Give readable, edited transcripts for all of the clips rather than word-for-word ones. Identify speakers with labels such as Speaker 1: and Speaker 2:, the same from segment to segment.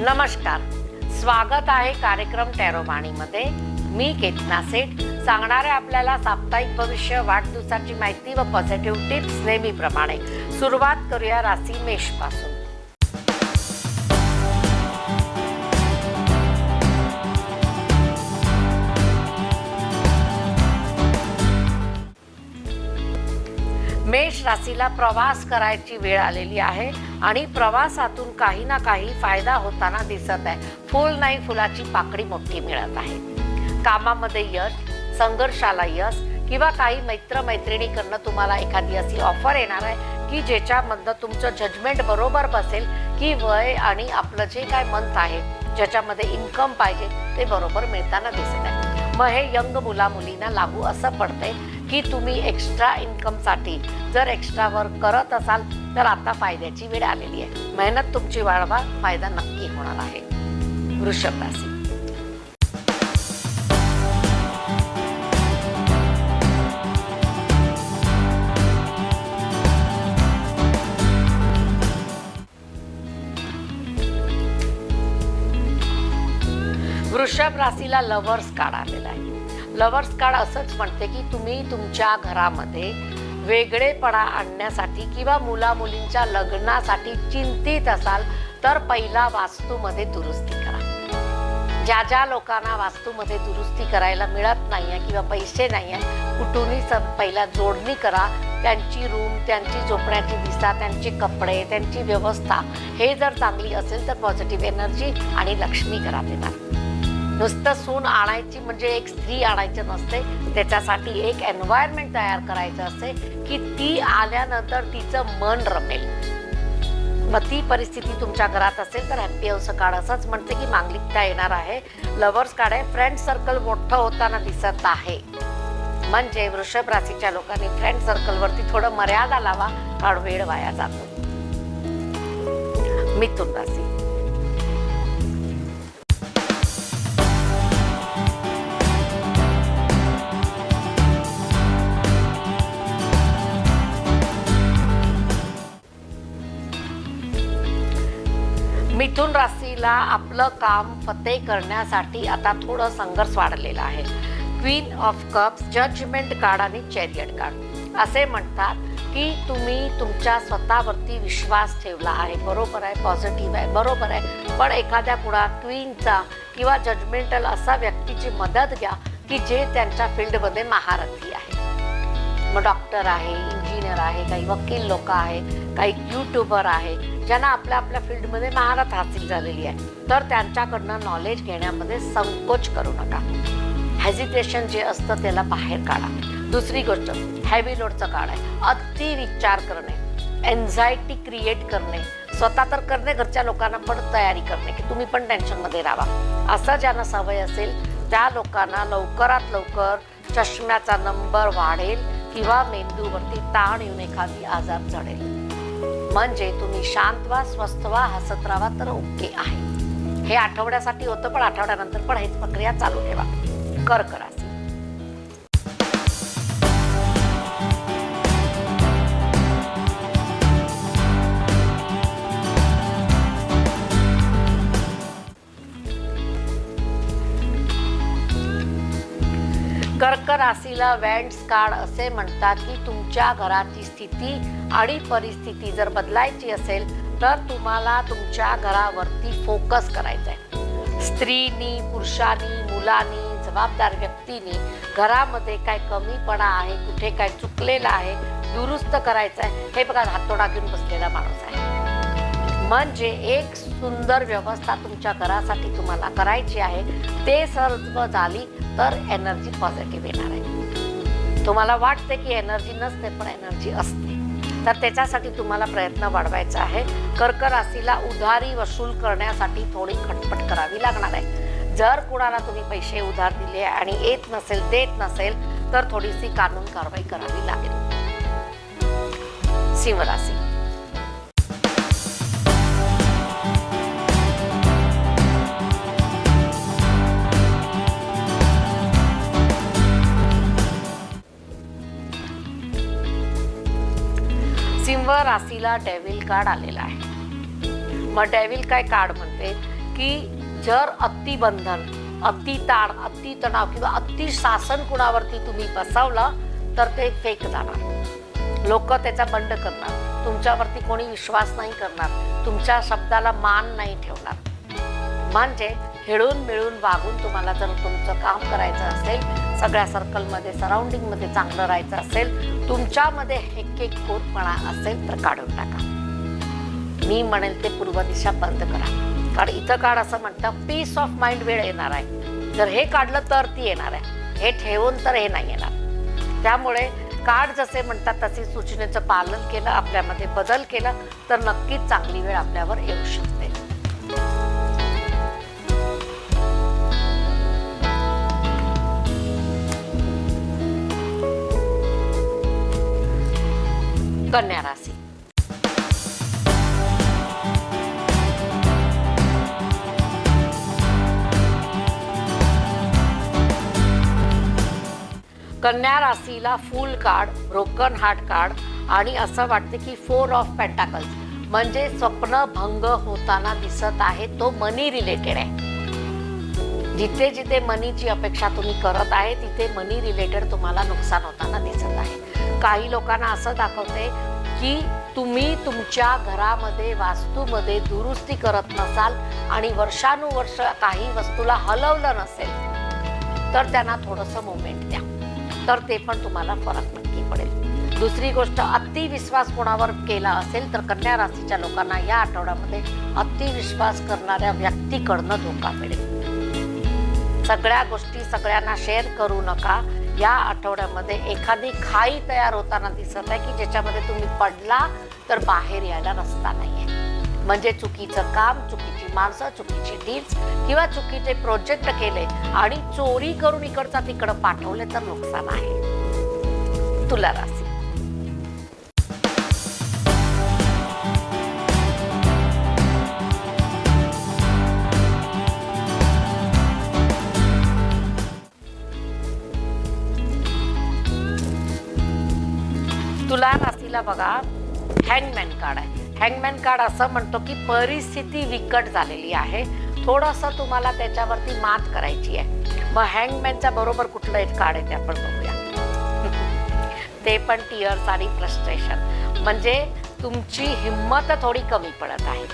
Speaker 1: नमस्कार, स्वागत आहे कार्यक्रम टॅरोबाणीमध्ये। मी केतना सेठ सांगणार आहे आपल्याला साप्ताहिक भविष्य, वाढदिवसाची माहिती व पॉझिटिव्ह टिप्स। नेहमीप्रमाणे सुरुवात करूया राशी मेष पासून। मेष राशीला प्रवास करायची वेळ आलेली आहे आणि प्रवासातून काही ना काही फायदा होताना दिसत आहे। फूल नाही फुलाची पाकळी मोठी मिळत आहे। कामामध्ये यश, संघर्षाला यश किंवा काही मैत्रिणीकडनं तुम्हाला एखादी अशी ऑफर येणार आहे की ज्याच्यामधनं तुमचं जजमेंट बरोबर बसेल की वय आणि आपलं जे काय मंथ आहे ज्याच्यामध्ये इन्कम पाहिजे ते बरोबर मिळताना दिसत आहे। मग हे यंग मुलींना लागू असं पडते की तुम्ही एक्स्ट्रा इन्कमसाठी जर एक्स्ट्रा वर्क करत असाल तर आता फायद्याची वेळ आलेली आहे। मेहनत तुमची वाढवा, फायदा नक्की होणार आहे। वृषभ राशी। वृषभ राशीला लव्हर्स कार्ड आलेला आहे। लव्हर्स कार्ड असंच म्हणते की तुम्ही तुमच्या घरामध्ये वेगळेपणा आणण्यासाठी किंवा मुलींच्या लग्नासाठी चिंतित असाल तर पहिला वास्तूमध्ये दुरुस्ती करा। ज्या लोकांना वास्तूमध्ये दुरुस्ती करायला मिळत नाही आहे किंवा पैसे नाही आहे, कुठूनही पहिला जोडणी करा। त्यांची रूम, त्यांची झोपण्याची दिशा, त्यांचे कपडे, त्यांची व्यवस्था हे जर चांगली असेल तर पॉझिटिव्ह एनर्जी आणि लक्ष्मी घरात येणार। नुसतं सून आणायची म्हणजे एक स्त्री आणायची नसते, त्याच्यासाठी एक एन्व्हायरमेंट तयार करायचं असते की ती आल्यानंतर तिचं मन रमेल। मग ती परिस्थिती तुमच्या घरात असेल तर हॅप्पी हाऊस कार्ड असंच म्हणते की मांगलिकता येणार आहे। लव्हर्स कार्ड आहे, फ्रेंड सर्कल मोठं होताना दिसत आहे। म्हणजे वृषभ राशीच्या लोकांनी फ्रेंड सर्कलवरती थोडं मर्यादा लावा, कारण वेळ वाया जातो। मिथुन राशी। मिथुन राशीला आपलं काम फते करण्यासाठी आता थोडं संघर्ष वाढलेला आहे। Queen of cups, judgement card आणि चॅरियट कार्ड असे म्हणतात की तुम्ही तुमच्या स्वतःवरती विश्वास ठेवला आहे, बरोबर आहे, पॉझिटिव्ह आहे, बरोबर आहे। पण एखाद्या क्वीनचा किंवा जजमेंटल असा व्यक्तीची मदत घ्या की जे त्यांच्या फील्डमध्ये महारथी आहे। मग डॉक्टर आहे, इंजिनियर आहे, काही वकील लोक आहे, काही यूट्यूबर आहे ज्यांना आपल्या फील्डमध्ये महारत हासिल झालेली आहे, तर त्यांच्याकडनं नॉलेज घेण्यामध्ये संकोच करू नका। हेजिटेशन जे असतं त्याला बाहेर काढा। दुसरी गोष्ट हेवी लोडचं कार्ड आहे। अति विचार करणे, एन्झायटी क्रिएट करणे, स्वतः तर करणे, घरच्या लोकांना पण तयारी करणे की तुम्ही पण टेन्शनमध्ये राहा। असं ज्यांना सवय असेल त्या लोकांना लवकरात लवकर चष्म्याचा नंबर वाढेल किंवा मेंदूवरती ताण येऊन एखादी आजार चढेल। म्हणजे तुम्ही शांत व्हा, स्वस्थ व्हा, हसत राहा तर ओके आहे। हे आठवड्यासाठी होतं, पण आठवड्यानंतर पण हेच प्रक्रिया चालू ठेवा। कर्क राशी। कर्क राशीला वेंड्स कार्ड असे म्हणतात की तुमच्या घराची स्थिती आणि परिस्थिती जर बदलायची असेल तर तुम्हाला तुमच्या घरावरती फोकस करायचा आहे। स्त्रीनी, पुरुषांनी, मुलांनी, जबाबदार व्यक्तींनी घरामध्ये काय कमीपणा आहे, कुठे काय चुकलेलं आहे, दुरुस्त करायचं आहे। हे बघा, हातोडा घेऊन बसलेला माणूस आहे। म्हणजे एक सुंदर व्यवस्था तुमच्या घरासाठी तुम्हाला करायची आहे। ते सर्व झाली तर एनर्जी पॉझिटिव्ह येणार आहे। तुम्हाला वाटते की एनर्जी नसते, पण एनर्जी असते, तर त्याच्यासाठी तुम्हाला प्रयत्न वाढवायचा आहे। कर्क राशीला उधारी वसूल करण्यासाठी थोडी खटपट करावी लागणार आहे। जर कुणाला तुम्ही पैसे उधार दिले आणि येत नसेल, देत नसेल तर थोडीशी कानून कारवाई करावी लागेल। सिंह राशी। सिंह राशीला डेव्हिल कार्ड आलेला आहे। मग डेव्हिल काय कार्ड म्हणते की जर अतिबंधन, अतिताण, अतितणाव किंवा अति शासन कुणावरती तुम्ही बसवलं तर ते फेक जाणार. लोक त्याचा बंड करणार, तुमच्यावरती कोणी विश्वास नाही करणार, तुमच्या शब्दाला मान नाही ठेवणार. म्हणजे हिळून मिळून वागून तुम्हाला जर तुमचं काम करायचं असेल, सगळ्या सर्कलमध्ये सराउंडिंगमध्ये चांगलं राहायचं असेल, तुमच्यामध्ये हेकेखोरपणा असेल तर काढून टाका. मी म्हणेल ते पूर्व दिशा बंद करा. कारण इथं काढ असं म्हणतं पीस ऑफ माइंड वेळ येणार आहे. जर हे काढलं तर ती येणार आहे, हे ठेवून तर हे नाही येणार. त्यामुळे कार्ड जसे म्हणतात तसे सूचनेचं पालन केलं, आपल्यामध्ये बदल केला तर नक्कीच चांगली वेळ आपल्यावर येऊ शकते. कन्या राशी. कन्या राशीला fool card, broken heart card आणि असं वाटतं की 4 ऑफ पेंटाकल्स म्हणजे स्वप्न भंग होताना दिसत आहे. तो मनी रिलेटेड आहे. जिथे जिथे मनीची अपेक्षा तुम्ही करत आहे तिथे मनी रिलेटेड तुम्हाला नुकसान होताना दिसत आहे. काही लोकांना असं दाखवते की तुम्ही तुमच्या घरामध्ये वास्तूमध्ये दुरुस्ती करत नसाल आणि वर्षानुवर्ष काही वस्तूला हलवलं नसेल तर त्यांना थोडंसं मोमेंट द्या, तर ते पण तुम्हाला फरक नक्की पडेल. दुसरी गोष्ट, अतिविश्वास कोणावर केला असेल तर कन्या राशीच्या लोकांना या आठवड्यामध्ये अतिविश्वास करणाऱ्या व्यक्तीकडनं धोका मिळेल. सगळ्या गोष्टी सगळ्यांना शेअर करू नका. या आठवड्यामध्ये एखादी खाई तयार होताना दिसत आहे की ज्याच्यामध्ये तुम्ही पडला तर बाहेर यायला रस्ता नाहीये. म्हणजे चुकीचं काम, चुकीची माणसं, चुकीची डील्स किंवा चुकीचे प्रोजेक्ट केले आणि चोरी करून इकडचा तिकडं पाठवले तर नुकसान आहे. तुला राशी. तुला राशीला बघा हँगमॅन कार्ड आहे. हँगमॅन कार्ड असं म्हणतो की परिस्थिती विकट झालेली आहे, थोडंसं तुम्हाला त्याच्यावरती मात करायची आहे. मग हँगमॅनच्या बरोबर कुठलं एक कार्ड आहे ते आपण बघूया. ते पण टीयर्स आणि फ्रस्ट्रेशन. म्हणजे तुमची हिंमत थोडी कमी पडत आहे.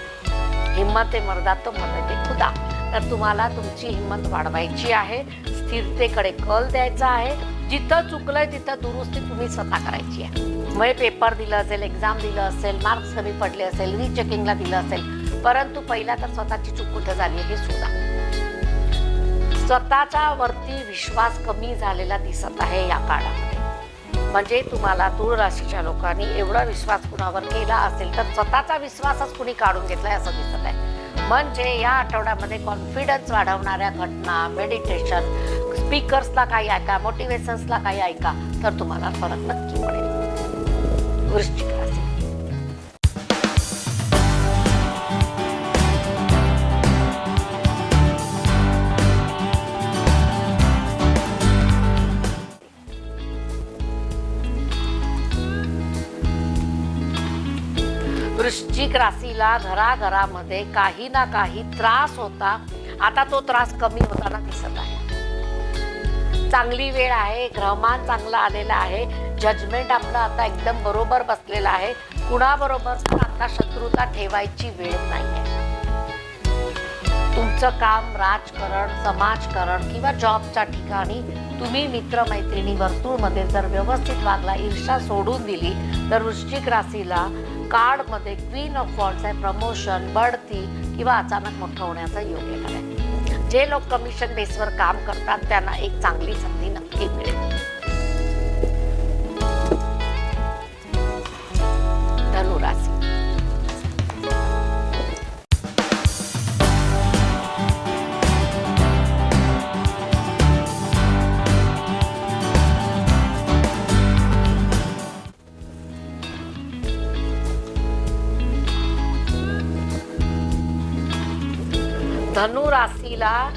Speaker 1: हिम्मत मर्दा तो मदत खुदा. तर तुम्हाला तुमची हिंमत वाढवायची आहे, स्थिरतेकडे कल द्यायचा आहे. जिथं चुकलंय तिथं दुरुस्ती तुम्ही स्वतः करायची आहे. मग पेपर दिलं असेल, एक्झाम दिलं असेल, मार्क्स कमी पडले असेल, रिचेकिंगला दिलं असेल, परंतु पहिला तर स्वतःची चूक कुठं झाली हे सुद्धा. स्वतःच्या वरती विश्वास कमी झालेला दिसत आहे या काळामध्ये. म्हणजे तुम्हाला तुळ राशीच्या लोकांनी एवढा विश्वास कुणावर केला असेल तर स्वतःचा विश्वासच कुणी काढून घेतलाय असं दिसत आहे. म्हणजे या आठवड्यामध्ये कॉन्फिडन्स वाढवणाऱ्या घटना, मेडिटेशन, स्पीकर्सला काही ऐका, मोटिवेशन्सला काही ऐका तर तुम्हाला फरक नक्की पडेल. वृश्चिक राशी. वृश्चिक राशीला घराघरामध्ये काही ना काही त्रास होता, आता तो त्रास कमी होताना दिसत आहे. चांगली वेळ आहे, ग्रहमान चांगला आलेला आहे, जजमेंट आपलं आता एकदम बरोबर बसलेलं आहे. कुणाबरोबर आता शत्रुता ठेवायची वेळ नाही आहे. तुमचं काम राजकारण, समाजकारण किंवा जॉबच्या ठिकाणी तुम्ही मित्रमैत्रिणी वर्तुळमध्ये जर व्यवस्थित वागला, ईर्ष्या सोडून दिली तर वृश्चिक राशीला कार्डमध्ये क्वीन ऑफ वॉन्ड्स आहे. प्रमोशन, बढती किंवा अचानक मोठं होण्याचा योग येणार आहे. जे लोक कमिशन बेसवर काम करतात त्यांना एक चांगली संधी नक्की मिळेल. धनु राशी. धनु राशीला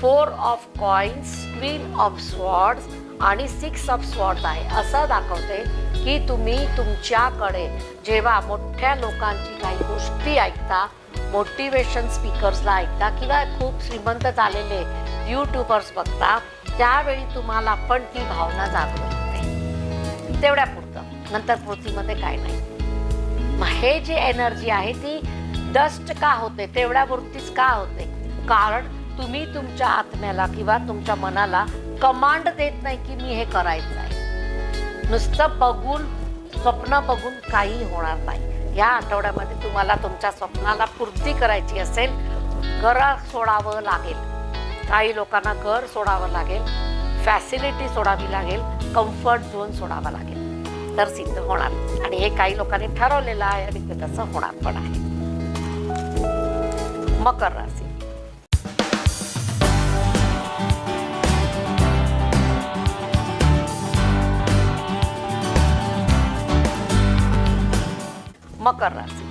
Speaker 1: 4 of coins, queen of swords आणि 6 ऑफ स्वॉर्ड्स आहे. असं दाखवते की तुम्ही तुमच्याकडे जेव्हा मोठ्या लोकांची काही गोष्टी ऐकता, मोटिवेशन स्पीकर्सला ऐकता किंवा खूप श्रीमंत झालेले यूट्यूबर्स बघता, त्यावेळी तुम्हाला पण ती भावना जागृत होते. तेवढ्या पुरतं, नंतर पृथ्वीमध्ये काय नाही. मग हे जी एनर्जी आहे ती डस्ट का होते, तेवढ्यावरतीच का होते? कारण तुम्ही तुमच्या आत्म्याला किंवा तुमच्या मनाला कमांड देत नाही की मी हे करायचं आहे. नुसतं बघून, स्वप्न बघून काही होणार नाही. या आठवड्यामध्ये तुम्हाला तुमच्या स्वप्नाला पूर्ती करायची असेल, घर सोडावं लागेल. काही लोकांना घर सोडावं लागेल, फॅसिलिटी सोडावी लागेल, कम्फर्ट झोन सोडावा लागेल, तर सिद्ध होणार. आणि हे काही लोकांनी ठरवलेलं आहे आणि ते तसं होणार पण आहे. मकर राशी. मकर राशी.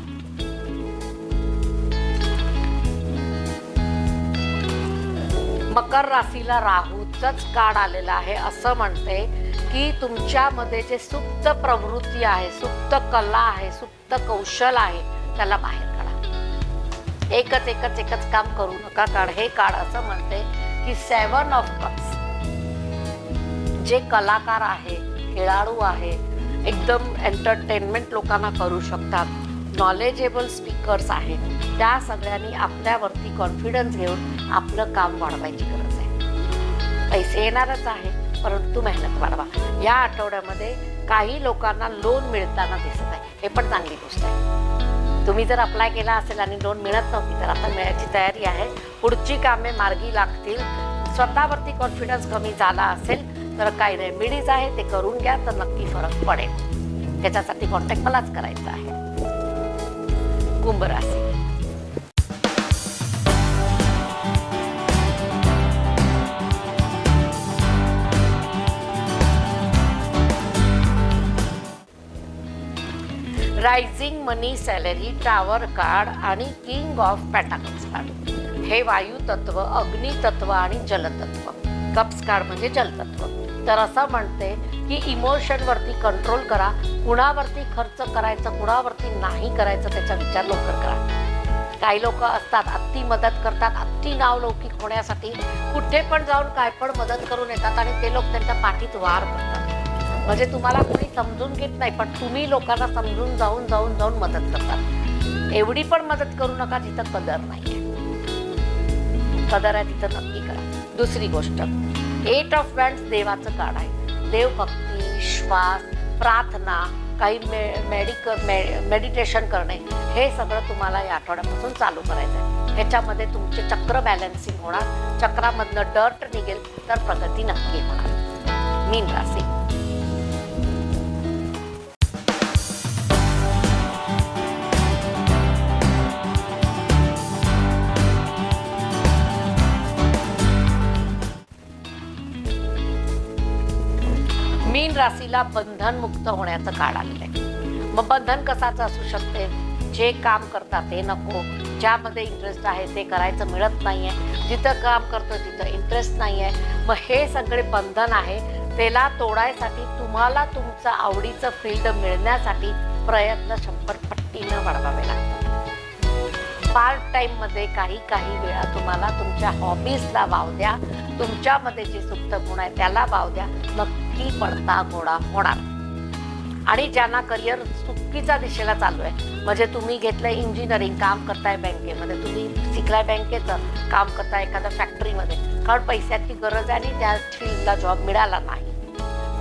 Speaker 1: मकर राशीला राहूचाच काळ आलेला आहे. असं म्हणते की तुमच्यामध्ये जे सुप्त प्रवृत्ती आहे, सुप्त कला आहे, सुप्त कौशल आहे, त्याला बाहेर काढा. एकच काम करू नका. कारण हे काळ असं म्हणते की 7 ऑफ कप्स, जे कलाकार आहे, खेळाडू आहे, एकदम एंटरटेनमेंट लोकांना करू शकतात, नॉलेजेबल स्पीकर्स आहेत, त्या सगळ्यांनी आपल्यावरती कॉन्फिडन्स घेऊन आपलं काम वाढवायची गरज आहे. पैसे येणारच आहे, परंतु मेहनत वाढवा. या आठवड्यामध्ये काही लोकांना लोन मिळताना दिसत आहे, हे पण चांगली गोष्ट आहे. तुम्ही जर अप्लाय केला असेल आणि लोन मिळत नव्हती तर आता मिळायची तयारी आहे. पुढची कामे मार्गी लागतील. स्वतःवरती कॉन्फिडन्स कमी झाला असेल तर काही रेमेडीज आहे, ते करून घ्या, तर नक्की फरक पडेल. त्याच्यासाठी कॉन्टॅक्ट मलाच करायचा आहे. कुंभ राशी. रायझिंग मनी, सॅलरी, टावर कार्ड आणि किंग ऑफ पेंटाकल्स कार्ड. हे वायू तत्व, अग्नी तत्व आणि जलतत्व. कप्स कार्ड म्हणजे जलतत्व. तर असं म्हणते की इमोशनवरती कंट्रोल करा. कुणावरती खर्च करायचं, कुणावरती नाही करायचं, त्याचा विचार लवकर करा. काही लोक असतात अति मदत करतात, अति नावलौकिक होण्यासाठी कुठे पण जाऊन काय पण मदत करून येतात आणि ते लोक त्यांच्या पाठीत वार करतात. म्हणजे तुम्हाला कोणी समजून घेत नाही, पण तुम्ही लोकांना समजून जाऊन मदत करतात. एवढी पण मदत करू नका जिथं कदर नाहीये. कदर आहे तिथं नक्की करा. दुसरी गोष्ट, 8 ऑफ वँड्स देवाचं कार्ड आहे. देवभक्ती, विश्वास, प्रार्थना, काही मेडिटेशन करणे, हे सगळं तुम्हाला या आठवड्यापासून चालू करायचं आहे. ह्याच्यामध्ये तुमचे चक्र बॅलन्सिंग होणार. चक्रामधनं डर्ट निघेल तर प्रगती नक्की होणार. मीन राशी. मीन राशीला बंधन मुक्त होण्याचं काळ आलेलं आहे. मग बंधन कसाचं असू शकते? जे काम करतात ते नको, ज्यामध्ये इंटरेस्ट आहे ते करायचं मिळत नाहीये, जिथं काम करतो तिथं इंटरेस्ट नाहीये. मग हे सगळे बंधन आहे, त्याला तोडायसाठी तुम्हाला तुमचं आवडीचं फील्ड मिळण्यासाठी प्रयत्न 100 पट्टीनं वाढवावे लागतात. पार्ट टाईममध्ये काही वेळा तुम्हाला तुमच्या हॉबीजला वाव द्या. तुमच्यामध्ये जे सुप्त गुण आहे त्याला वाव द्या. नक्की पडता घोडा होणार. आणि ज्यांना करिअर चुकीच्या दिशेला चालू आहे, म्हणजे तुम्ही घेतलंय इंजिनिअरिंग, काम करताय बँकेमध्ये, तुम्ही शिकलाय बँकेचं, काम करताय एखाद्या फॅक्टरीमध्ये, कारण पैशाची गरज आहे आणि त्या फील्डला जॉब मिळाला नाही,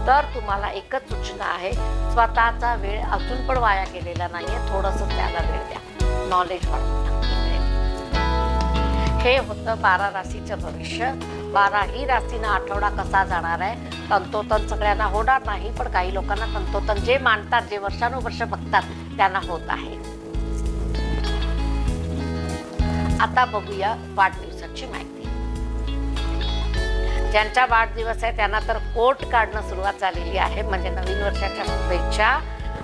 Speaker 1: तर तुम्हाला एकच सूचना आहे, स्वतःचा वेळ अजून पण वाया गेलेला नाहीये, थोडंसं त्याला वेळ द्या. नॉलेज वाढवून हे होतं 12 राशीचं भविष्य. 12ही राशीनं आठवडा कसा जाणार आहे, तंतोतंत सगळ्यांना होणार नाही, पण काही लोकांना तंतोतंत जे मानतात, जे वर्षानुवर्ष बघतात, त्यांना होत आहे. आता बघूया वाढदिवसाची माहिती. ज्यांचा वाढदिवस आहे त्यांना तर कोट काढणं सुरुवात झालेली आहे, म्हणजे नवीन वर्षाच्या शुभेच्छा.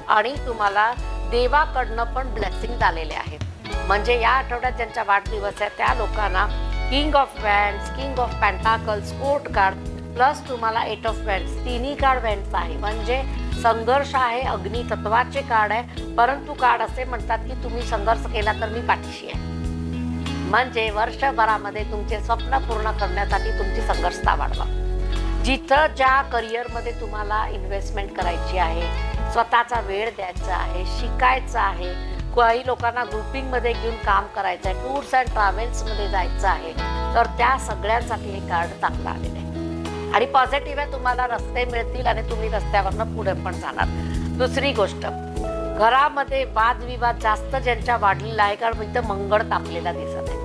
Speaker 1: आणि तुम्हाला देवाकडनं पण ब्लेसिंग आलेले आहेत. म्हणजे या आठवड्यात ज्यांचा वाढदिवस आहे त्या लोकांना king of wands, king of pentacles, court card plus तुम्हाला 8 ऑफ वँड्स, तिन्ही कार्ड वँड्स आहे. म्हणजे संघर्ष आहे, अग्नी तत्वाचे कार्ड आहे. परंतु कार्ड असे म्हणतात की तुम्ही संघर्ष केला तर मी पाठीशी आहे. म्हणजे वर्षभरामध्ये तुमचे स्वप्न पूर्ण करण्यासाठी तुमची संघर्षता वाढवा. जिथं ज्या करिअरमध्ये तुम्हाला इन्व्हेस्टमेंट करायची आहे, स्वतःचा वेळ द्यायचा आहे, शिकायचं आहे, काही लोकांना ग्रुपिंगमध्ये घेऊन काम करायचं आहे, टूर्स अँड ट्रॅव्हल्समध्ये जायचं आहे, तर त्या सगळ्यांसाठी हे कार्ड चांगलं आलेलं आहे आणि पॉझिटिव्ह आहे. तुम्हाला रस्ते मिळतील आणि तुम्ही रस्त्यावरनं पुढे पण जाणार. दुसरी गोष्ट, घरामध्ये वादविवाद जास्त ज्यांच्या वाढलेला आहे, कारण इथं मंगळ तापलेला दिसत आहे.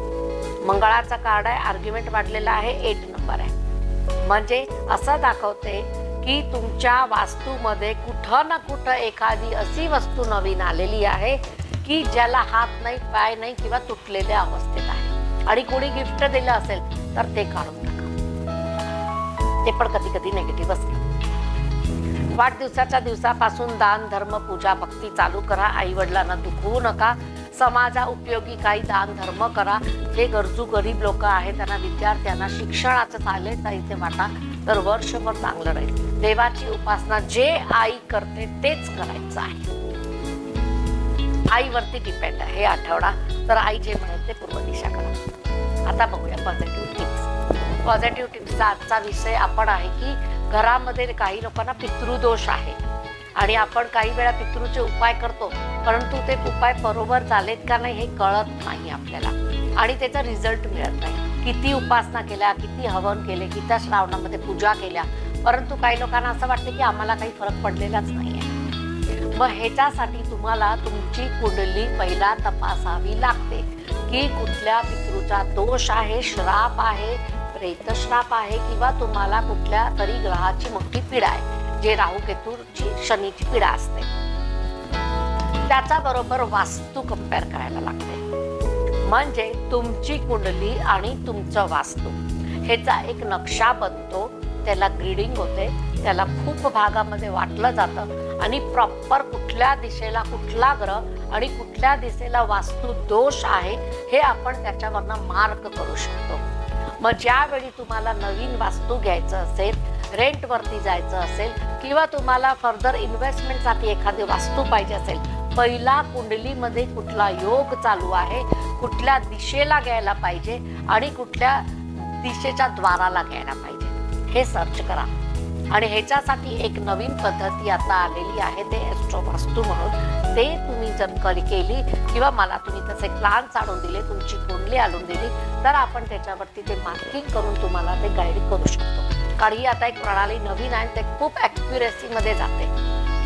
Speaker 1: मंगळाचा कार्ड आहे, आर्ग्युमेंट वाढलेला आहे, 8 नंबर आहे. म्हणजे असं दाखवते की तुमच्या वास्तूमध्ये कुठं ना कुठं एखादी अशी वस्तू नवीन आलेली आहे की ज्याला हात नाही, पाय नाही किंवा तुटलेल्या अवस्थेत आहे आणि कोणी गिफ्ट दिलं असेल तर ते काढून टाका. ते पण कधी कधी निगेटिव्ह असते. वाढदिवसाच्या दिवसापासून दान, धर्म, पूजा, भक्ती चालू करा. आई वडिलांना दुखवू नका. समाजा उपयोगी काही दान धर्म करा. जे गरजू गरीब लोक आहेत त्यांना, विद्यार्थ्यांना शिक्षणाचं चालेल साहित्य वाटा, तर वर्षभर चांगलं राहील. देवाची उपासना जे आई करते तेच करायचं आहे. आईवरती डिपेंड आहे हे आठवडा, तर आई जे म्हणेल ते पूर्व दिशा करा. आता बघूया पॉझिटिव्ह टिप्स. पॉझिटिव्ह टिप्सचा आजचा विषय आपण आहे की घरामध्ये काही लोकांना पितृदोष आहे आणि आपण काही वेळा पितृचे उपाय करतो, परंतु ते उपाय बरोबर झालेत का नाही हे कळत नाही आपल्याला आणि त्याचा रिझल्ट मिळत नाही. किती उपासना केल्या, किती हवन केले, किती श्रावणामध्ये पूजा केल्या, परंतु काही लोकांना असं वाटतं की आम्हाला काही फरक पडलेलाच नाही आहे. मग ह्याच्यासाठी तुम्हाला तुमची कुंडली पहिला तपासावी लागते की कुठल्या पितृचा दोष आहे, श्राप आहे, प्रेतश्राप आहे किंवा तुम्हाला कुठल्या तरी ग्रहाची मोठी पीडा आहे, जे राहू केतूची शनीची पीडा असते. त्याचा बरोबर वास्तू कंपेअर करायला लागते. म्हणजे तुमची कुंडली आणि तुमचं वास्तू ह्याचा एक नक्षा बनतो, त्याला ग्रीडिंग होते, त्याला खूप भागामध्ये वाटलं जातं आणि प्रॉपर कुठल्या दिशेला कुठला ग्रह आणि कुठल्या दिशेला वास्तू दोष आहे हे आपण त्याच्यावरनं मार्क करू शकतो. मग ज्यावेळी तुम्हाला नवीन वास्तू घ्यायचं असेल, रेंटवरती जायचं असेल किंवा तुम्हाला फर्दर इन्व्हेस्टमेंटसाठी एखादी वास्तू पाहिजे असेल, पहिला कुंडलीमध्ये कुठला योग चालू आहे, कुठल्या दिशेला घ्यायला पाहिजे आणि कुठल्या दिशेच्या द्वाराला घ्यायला पाहिजे हे सर्च करा. आणि ह्याच्यासाठी एक नवीन पद्धती आता आलेली आहे, ते ॲस्ट्रो वास्तू म्हणून. ते तुम्ही जर केली किंवा मला तुम्ही तसे प्लॅन्स आणून दिले, तुमची कुंडली आणून दिली, तर आपण त्याच्यावरती ते मार्किंग करून तुम्हाला ते गाईड करू शकतो. कारण ही आता एक प्रणाली नवीन आहे, ते खूप ॲक्युरेसीमध्ये जाते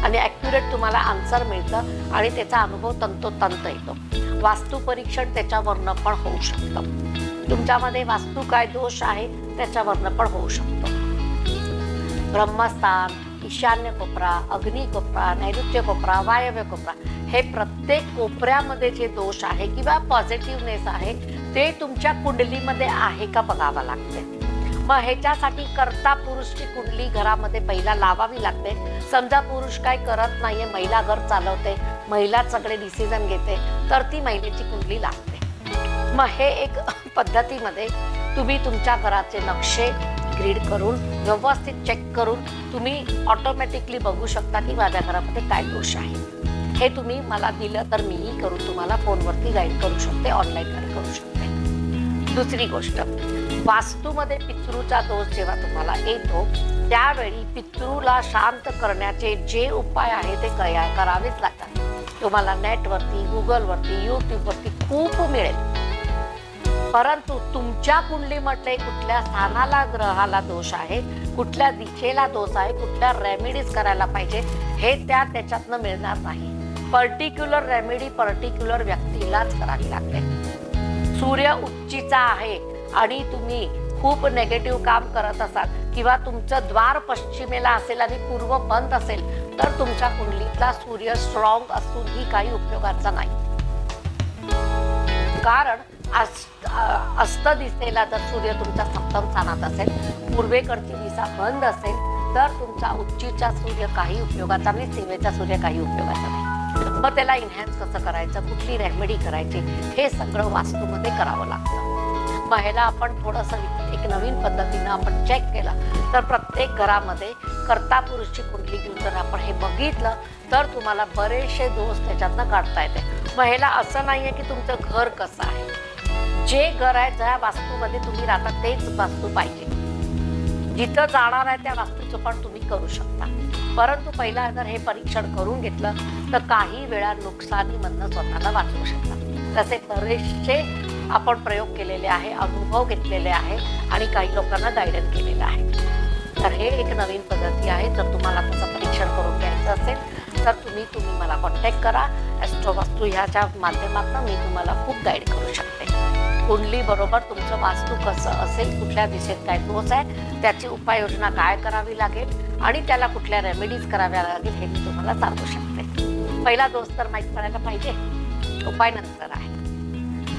Speaker 1: आणि ॲक्युरेट तुम्हाला आन्सर मिळतं आणि त्याचा अनुभव तंतोतंत येतो. वास्तू परीक्षण त्याच्यावरनं पण होऊ शकतं. तुमच्यामध्ये वास्तू काय दोष आहे त्याच्यावरनं पण होऊ शकतो. ब्रह्मस्थान, ईशान्य कोपरा, अग्नी कोपरा, नैऋत्य कोपरा, वायव्य कोपरा, हे प्रत्येक कोपऱ्यामध्ये जे दोष आहे किंवा पॉझिटिव्हनेस आहे ते तुमच्या कुंडलीमध्ये आहे का बघावं लागते. मग ह्याच्यासाठी कर्ता पुरुषची कुंडली घरामध्ये पहिला लावावी लागते. समजा पुरुष काय करत नाहीये, महिला घर चालवते, महिला सगळे डिसिजन घेते, तर ती महिलेची कुंडली लागते. मग हे एक पद्धतीमध्ये तुम्ही तुमच्या घराचे नक्षे ग्रीड करून व्यवस्थित चेक करून तुम्ही ऑटोमॅटिकली बघू शकता की माझ्या घरामध्ये काय दोष आहे. हे तुम्ही मला दिलं तर मीही करून तुम्हाला फोनवरती गाईड करू शकते, ऑनलाईन गाईड करू शकते. दुसरी गोष्ट, वास्तूमध्ये पितृचा दोष जेव्हा तुम्हाला येतो त्यावेळी पितृला शांत करण्याचे जे उपाय आहे ते करावेच लागतात. तुम्हाला नेटवरती, गुगलवरती, यूट्यूबवरती खूप मिळेल. परंतु तुमच्या कुंडलीमध्ये कुठल्या स्थानाला ग्रहाला दोष आहे, कुठल्या दिशेला दोष आहे, कुठल्या रेमेडीज करायला पाहिजे हे त्याच्यातनं मिळणार नाही. पर्टिक्युलर रेमेडी पर्टिक्युलर व्यक्तीलाच करावी लागते. सूर्य उच्चीचा आहे आणि तुम्ही खूप नेगेटिव्ह काम करत असाल किंवा तुमचं द्वार पश्चिमेला असेल आणि पूर्व बंद असेल तर तुमच्या कुंडलीतला सूर्य स्ट्रॉंग असूनही काही उपयोगाचा नाही. कारण अस्त दिशेला जर सूर्य तुमच्या सप्तम स्थानात असेल, पूर्वेकडची दिशा बंद असेल तर तुमचा उच्चीचा सूर्य काही उपयोगाचा नाही, सीमेचा सूर्य काही उपयोगाचा नाही. मग त्याला इन्हॅन्स कसं करायचं, कुठली रेमेडी करायची, हे सगळं वास्तूमध्ये करावं लागतं. मग ह्याला आपण थोडंसं एक नवीन पद्धतीनं आपण चेक केलं तर प्रत्येक घरामध्ये कर्ता पुरुषची कुंडली घेऊन जर आपण हे बघितलं तर तुम्हाला बरेचसे दोष त्याच्यातनं काढता येते. मग ह्याला असं नाही आहे की तुमचं घर कसं आहे, जे घर आहे ज्या वास्तूमध्ये तुम्ही राहता तेच वास्तू पाहिजे. जिथं जाणार आहे त्या वास्तूचं पण तुम्ही करू शकता. परंतु पहिला जर हे परीक्षण करून घेतलं तर काही वेळा नुकसानीमधनं स्वतःला वाचवू शकता. तसे बरेचसे आपण प्रयोग केलेले आहे, अनुभव घेतलेले आहे आणि काही लोकांना गायडन केलेलं आहे. तर हे एक नवीन पद्धती आहे. जर तुम्हाला तसं परीक्षण करून घ्यायचं असेल तर तुम्ही मला कॉन्टॅक्ट करा. ॲस्ट्रो वास्तू ह्याच्या माध्यमातून मी तुम्हाला खूप गाईड करू शकते. कुंडली बरोबर तुमचं वास्तू कसं असेल, कुठल्या दिशेत काय दोष आहे, त्याची उपाययोजना काय करावी लागेल आणि त्याला कुठल्या रेमेडीज कराव्या लागेल हे मी तुम्हाला सांगू शकते. पहिला दोष तर माहीत पडायला पाहिजे, उपाय नंतर आहे.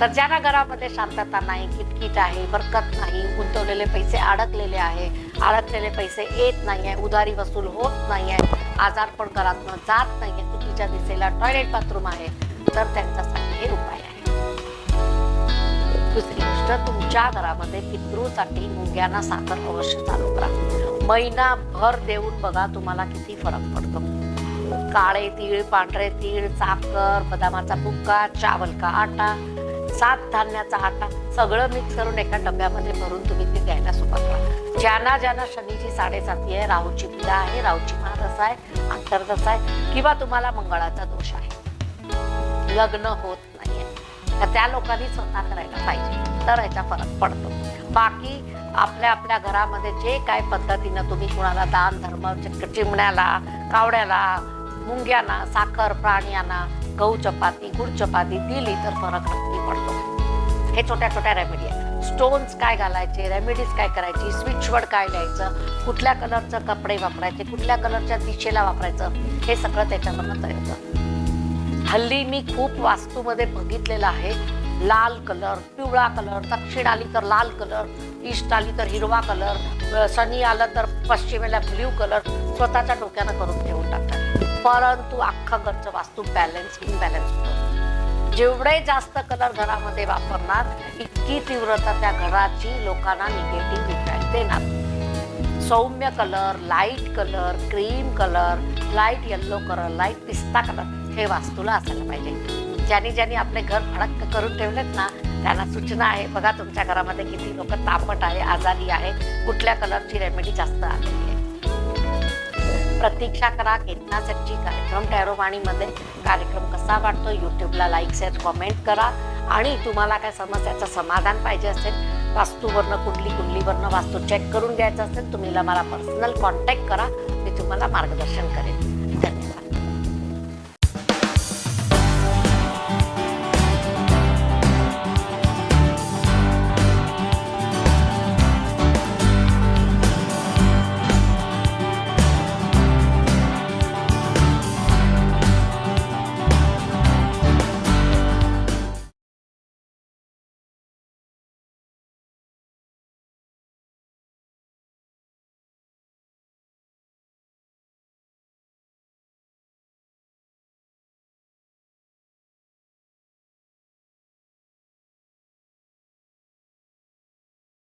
Speaker 1: तर ज्यांना घरामध्ये शांतता नाही, किटकिट आहे, बरकत नाही, गुंतवलेले पैसे अडकलेले आहे, अडकलेले पैसे येत नाही आहे, उधारी वसूल होत नाही आहे, आजारपण घरातनं जात नाही आहे, चुकीच्या दिशेला टॉयलेट बाथरूम आहे, तर त्यांच्यासाठी हे उपाय आहे. दुसरी गोष्ट, तुमच्या घरामध्ये पितृसाठी मुंग्यांना साखर अवश्य चालू करा. महिनाभर देऊन बघा तुम्हाला किती फरक पडतो. काळे तीळ, पांढरे तीळ, साखर, बदामाचा बुक्का, चावल का आटा, 7 धान्याचा आटा सगळं मिक्स करून एका डब्यामध्ये भरून तुम्ही ते द्यायला सुरुवात करा. ज्यांना ज्यांना शनीची 7.5 आहे, राहूची पीडा आहे, राहूची महादशा आहे, अंतर्दशा आहे किंवा तुम्हाला मंगळाचा दोष आहे, लग्न होत नाहीये, तर त्या लोकांनी स्वतः करायला पाहिजे, तर याचा फरक पडतो. बाकी आपल्या आपल्या घरामध्ये जे काय पद्धतीनं तुम्ही कुणाला दान धर्म, चिमण्याला, कावड्याला, मुंग्यांना, साखर प्राण्यांना, गहू चपाती, गुड चपाती दिली तर फरक नक्की पडतो. हे छोट्या छोट्या रेमेडी आहेत. स्टोन्स काय घालायचे, रेमेडीज काय करायची, स्विचवर्ड काय लिहायचं, कुठल्या कलरचं कपडे वापरायचे, कुठल्या कलरच्या दिशेला वापरायचं, हे सगळं त्याच्यामधनं तयार. हल्ली मी खूप वास्तूमध्ये बघितलेलं आहे, लाल कलर, पिवळा कलर, दक्षिण आली तर लाल कलर, ईस्ट आली तर हिरवा कलर, शनी आलं तर पश्चिमेला ब्ल्यू कलर स्वतःच्या डोक्यानं करून ठेवून टाकतात. परंतु अख्खं घरचं वास्तू इनबॅलन्स होतं. जेवढे जास्त कलर घरामध्ये वापरणार इतकी तीव्रता त्या घराची लोकांना निगेटिव्ह इफेक्ट देणार. सौम्य colour, light colour, cream colour, light yellow colour, light पिस्ता कलर हे वास्तूला असायला पाहिजे. ज्यांनी आपले घर फडक करून ठेवलेत ना त्यांना सूचना आहे, बघा तुमच्या घरामध्ये किती लोक तापट आहे, आजारी आहे, कुठल्या कलरची रेमेडी जास्त आलेली आहे. प्रतीक्षा करा केतना सेटची कार्यक्रम टॅरोवाणीमध्ये. कार्यक्रम कसा वाटतो यूट्यूबला लाईक, शेअर, कमेंट करा. आणि तुम्हाला काय समस्याचं समाधान पाहिजे असेल, वास्तूवरनं कुंडलीवरनं वास्तू चेक करून घ्यायचं असेल, तुम्ही मला पर्सनल कॉन्टॅक्ट करा, मी तुम्हाला मार्गदर्शन करेन.